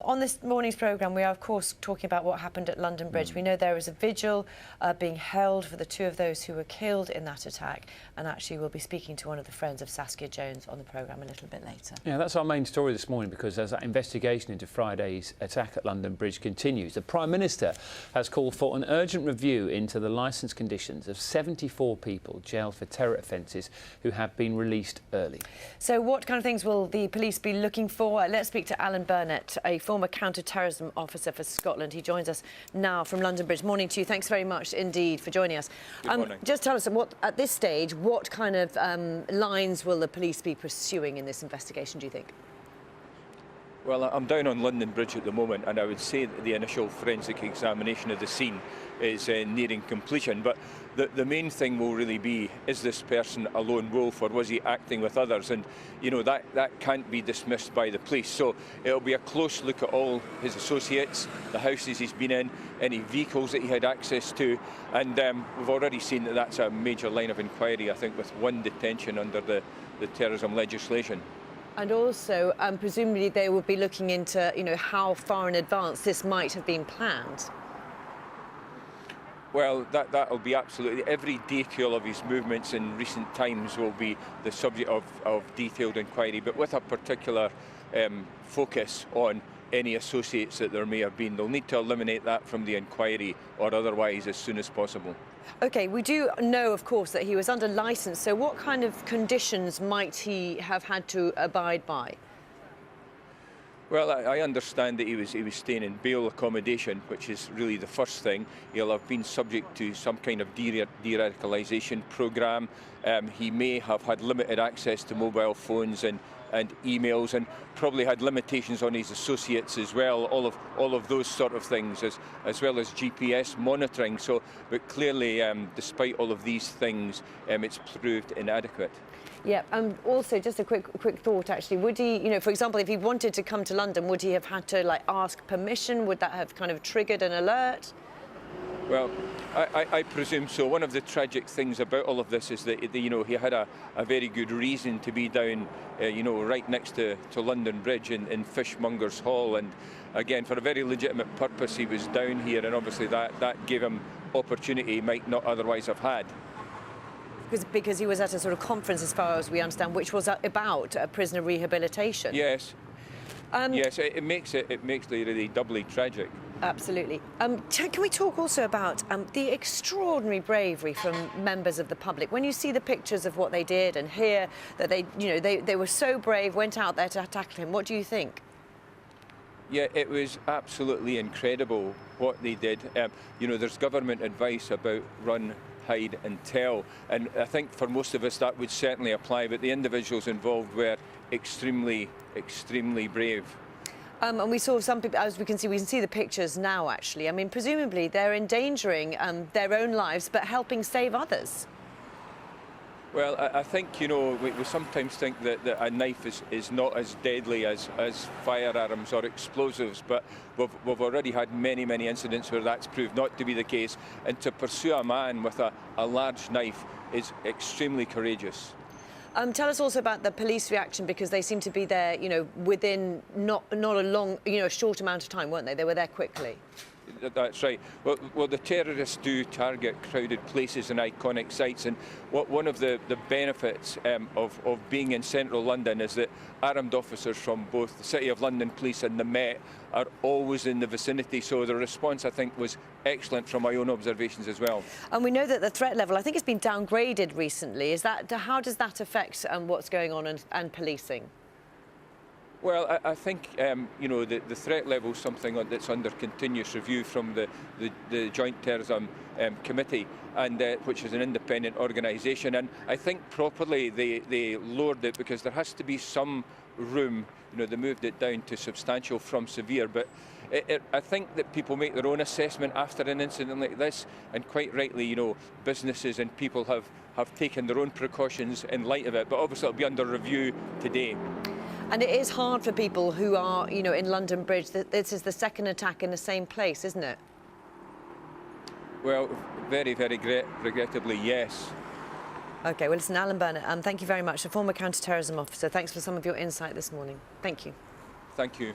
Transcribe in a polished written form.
On this morning's programme, we are, of course, talking about what happened at London Bridge. We know there is a vigil being held for the two of those who were killed in that attack, and actually we'll be speaking to one of the friends of Saskia Jones on the programme a little bit later. Yeah, that's our main story this morning, because as that investigation into Friday's attack at London Bridge continues, the Prime Minister has called for an urgent review into the licence conditions of 74 people jailed for terror offences who have been released early. So what kind of things will the police be looking for? Let's speak to Allan Burnett, a former counter-terrorism officer for Scotland. He joins us now from London Bridge. Morning to you. Thanks very much indeed for joining us. Good morning. Just tell us, at this stage, what kind of lines will the police be pursuing in this investigation, do you think? Well, I'm down on London Bridge at the moment, and I would say that the initial forensic examination of the scene is nearing completion. But the main thing will really be, is this person a lone wolf, or was he acting with others? And, you know, that can't be dismissed by the police. So it'll be a close look at all his associates, the houses he's been in, any vehicles that he had access to. And we've already seen that that's a major line of inquiry, I think, with one detention under the terrorism legislation. And also, presumably they will be looking into, you know, how far in advance this might have been planned. Well, that'll be absolutely... Every detail of his movements in recent times will be the subject of detailed inquiry, but with a particular focus on any associates that there may have been. They'll need to eliminate that from the inquiry, or otherwise as soon as possible. OK, we do know, of course, that he was under licence, so what kind of conditions might he have had to abide by? Well, I understand that he was staying in bail accommodation, which is really the first thing. He'll have been subject to some kind of de-radicalisation programme. He may have had limited access to mobile phones and emails, and probably had limitations on his associates as well, all of those sort of things, as well as GPS monitoring. So, but clearly, despite all of these things, it's proved inadequate. Yeah, also just a quick thought actually. Would he, you know, for example, if he wanted to come to London, would he have had to ask permission? Would that have kind of triggered an alert? Well, I presume so. One of the tragic things about all of this is that, you know, he had a very good reason to be down, you know, right next to London Bridge in Fishmongers Hall, and again, for a very legitimate purpose, he was down here, and obviously that gave him opportunity he might not otherwise have had. Because he was at a sort of conference, as far as we understand, which was about prisoner rehabilitation. Yes. Yes, it makes it really doubly tragic. Absolutely. Can we talk also about the extraordinary bravery from members of the public? When you see the pictures of what they did and hear that they were so brave, went out there to tackle him, what do you think? Yeah, it was absolutely incredible what they did. You know, there's government advice about run, hide and tell, and I think for most of us that would certainly apply, but the individuals involved were extremely brave. And we saw some people, as we can see the pictures now actually. I mean, presumably they're endangering their own lives but helping save others. Well, I think, you know, we sometimes think that a knife is not as deadly as firearms or explosives, but we've already had many incidents where that's proved not to be the case, and to pursue a man with a large knife is extremely courageous. Tell us also about the police reaction, because they seem to be there, you know, within not a long, you know, a short amount of time, weren't they? They were there quickly. That's right. Well, the terrorists do target crowded places and iconic sites, and one of the benefits of being in central London is that armed officers from both the City of London Police and the Met are always in the vicinity, so the response, I think, was excellent from my own observations as well. And we know that the threat level, I think, has been downgraded recently. How does that affect what's going on and policing? Well, I think, you know, the threat level is something that's under continuous review from the Joint Terrorism Committee, and which is an independent organisation. And I think properly they lowered it, because there has to be some room. You know, they moved it down to substantial from severe, but I think that people make their own assessment after an incident like this, and quite rightly, you know, businesses and people have taken their own precautions in light of it, but obviously it'll be under review today. And it is hard for people who are, you know, in London Bridge. That this is the second attack in the same place, isn't it? Well, very regrettably, yes. OK, well, listen, Allan Burnett, thank you very much, a former counter-terrorism officer. Thanks for some of your insight this morning. Thank you. Thank you.